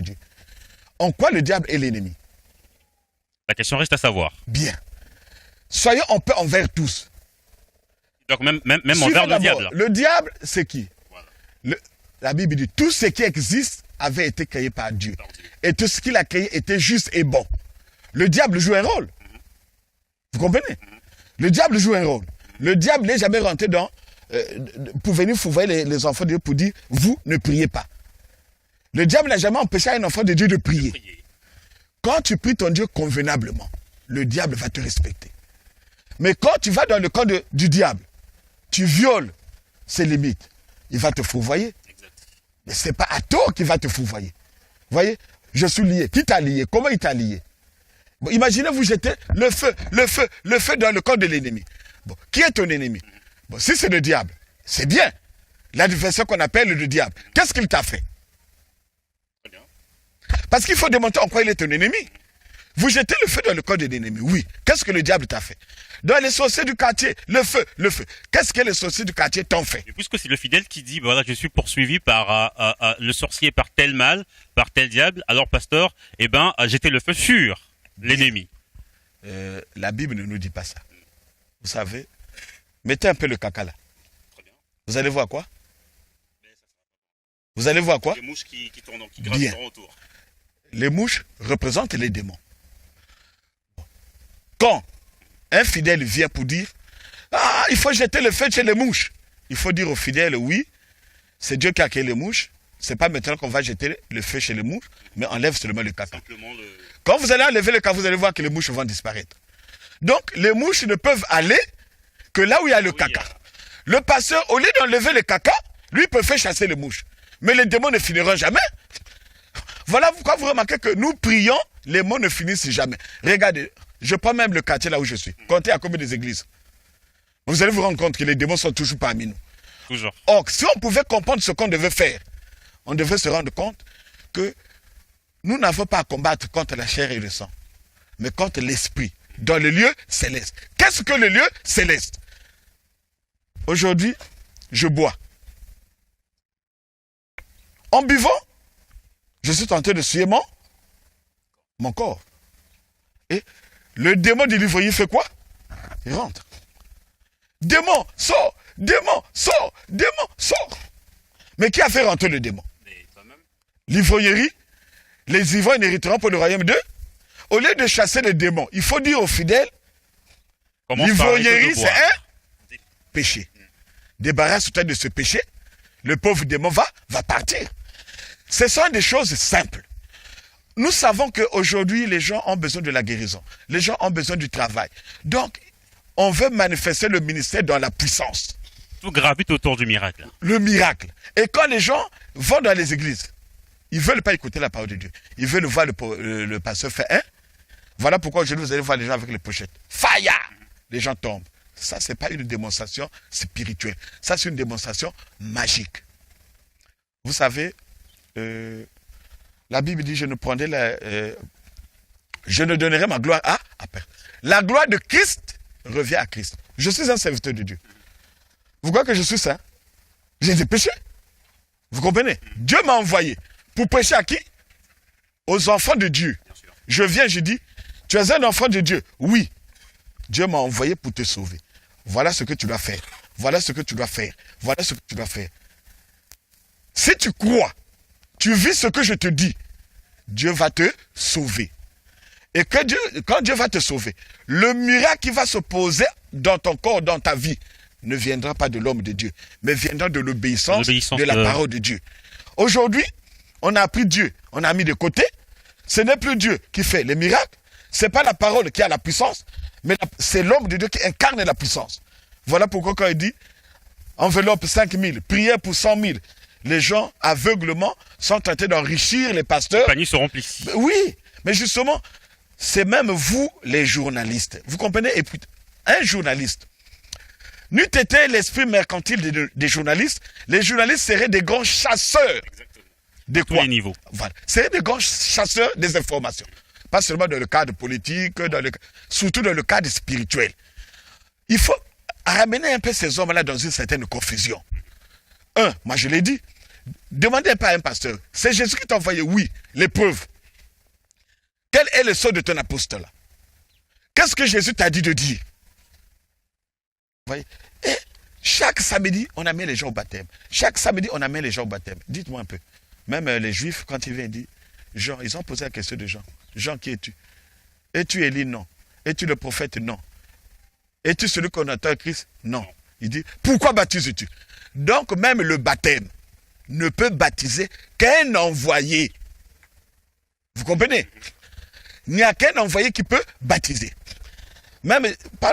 Dieu. En quoi le diable est l'ennemi? La question reste à savoir. Bien. Soyons en paix envers tous. Donc même envers le diable. Le diable, c'est qui? Voilà. La Bible dit, tout ce qui existe avait été créé par Dieu. Et tout ce qu'il a créé était juste et bon. Le diable joue un rôle. Vous comprenez? Le diable joue un rôle. Le diable n'est jamais rentré dans... pour venir fourvoyer les enfants de Dieu pour dire, vous ne priez pas. Le diable n'a jamais empêché un enfant de Dieu de prier. Quand tu pries ton Dieu convenablement, le diable va te respecter. Mais quand tu vas dans le camp du diable, tu violes ses limites, il va te fourvoyer. Mais ce n'est pas à tort qu'il va te fourvoyer. Vous voyez, je suis lié. Qui t'a lié? Comment il t'a lié? Bon, imaginez vous jetez le feu dans le camp de l'ennemi. Bon, qui est ton ennemi? Bon, si c'est le diable, c'est bien. L'adversaire qu'on appelle le diable. Qu'est-ce qu'il t'a fait? Parce qu'il faut démontrer en quoi il est ton ennemi. Vous jetez le feu dans le corps de l'ennemi. Oui. Qu'est-ce que le diable t'a fait? Dans les sorciers du quartier, le feu. Qu'est-ce que les sorciers du quartier t'ont fait? Et puisque c'est le fidèle qui dit, voilà, je suis poursuivi par le sorcier, par tel mal, par tel diable, alors pasteur, jetez le feu sur l'ennemi. La Bible ne nous dit pas ça. Vous savez, mettez un peu le caca là. Vous allez voir quoi? Vous allez voir quoi? Les mouches qui gravitent autour. Les mouches représentent les démons. Quand un fidèle vient pour dire « Ah, il faut jeter le feu chez les mouches », il faut dire au fidèle « Oui, c'est Dieu qui a créé les mouches. C'est pas maintenant qu'on va jeter le feu chez les mouches, mais enlève seulement le caca. » Quand vous allez enlever le caca, vous allez voir que les mouches vont disparaître. Donc, les mouches ne peuvent aller que là où il y a le caca. Le pasteur, au lieu d'enlever le caca, lui peut faire chasser les mouches. Mais les démons ne finiront jamais. Voilà pourquoi vous remarquez que nous prions, les mots ne finissent jamais. Regardez, je prends même le quartier là où je suis. Comptez à combien des églises. Vous allez vous rendre compte que les démons sont toujours parmi nous. Toujours. Or, si on pouvait comprendre ce qu'on devait faire, on devait se rendre compte que nous n'avons pas à combattre contre la chair et le sang, mais contre l'esprit, dans le lieu céleste. Qu'est-ce que le lieu céleste? Aujourd'hui, je bois. En buvant, je suis tenté de souiller mon corps. Et le démon de l'ivrogne fait quoi? Il rentre. Démon, sort! Démon, sort! Démon, sort! Mais qui a fait rentrer le démon? L'ivrognerie. Les ivrognes n'hériteront pour le royaume de... Au lieu de chasser les démons, il faut dire aux fidèles, l'ivrognerie, c'est un péché. Débarrasse-toi de ce péché, le pauvre démon va partir. Ce sont des choses simples. Nous savons qu'aujourd'hui, les gens ont besoin de la guérison. Les gens ont besoin du travail. Donc, on veut manifester le ministère dans la puissance. Tout gravite autour du miracle. Le miracle. Et quand les gens vont dans les églises, ils ne veulent pas écouter la parole de Dieu. Ils veulent voir le pasteur faire un. Voilà pourquoi aujourd'hui, vous allez voir les gens avec les pochettes. Fire! Les gens tombent. Ça, ce n'est pas une démonstration spirituelle. Ça, c'est une démonstration magique. Vous savez, la Bible dit, je ne donnerai ma gloire à personne. La gloire de Christ revient à Christ. Je suis un serviteur de Dieu. Vous croyez que je suis saint? J'ai des péchés. Vous comprenez? Dieu m'a envoyé pour prêcher à qui? Aux enfants de Dieu. Je viens, je dis, tu es un enfant de Dieu. Oui. Dieu m'a envoyé pour te sauver. Voilà ce que tu dois faire. Voilà ce que tu dois faire. Voilà ce que tu dois faire. Si tu crois, tu vis ce que je te dis, Dieu va te sauver. Et quand Dieu va te sauver, le miracle qui va se poser dans ton corps, dans ta vie, ne viendra pas de l'homme de Dieu, mais viendra de l'obéissance de la parole de Dieu. Aujourd'hui, on a appris Dieu, on a mis de côté. Ce n'est plus Dieu qui fait les miracles. Ce n'est pas la parole qui a la puissance, mais c'est l'homme de Dieu qui incarne la puissance. Voilà pourquoi quand il dit, enveloppe 5000, prière pour 100 000, les gens aveuglement sont tentés d'enrichir les pasteurs. Les paniers se remplissent. Oui, mais justement, c'est même vous les journalistes. Vous comprenez? Et puis, un journaliste, n'eût été l'esprit mercantile des journalistes, les journalistes seraient des grands chasseurs. De quoi? Tous les niveaux. Voilà. Seraient des grands chasseurs des informations. Pas seulement dans le cadre politique, surtout dans le cadre spirituel. Il faut ramener un peu ces hommes-là dans une certaine confusion. Moi je l'ai dit, Demandez pas à un pasteur. C'est Jésus qui t'a envoyé, oui, les preuves. Quel est le sort de ton apostolat? Qu'est-ce que Jésus t'a dit de dire? Vous voyez? Et chaque samedi, on amène les gens au baptême. Chaque samedi, on amène les gens au baptême. Dites-moi un peu. Même les Juifs, quand ils viennent dire, Jean, ils ont posé la question de Jean. Jean, qui es-tu? Es-tu Élie? Non. Es-tu le prophète? Non. Es-tu celui qu'on attend Christ? Non. Il dit, pourquoi baptises-tu? Donc même le baptême ne peut baptiser qu'un envoyé. Vous comprenez? Il n'y a qu'un envoyé qui peut baptiser. Même, pardon.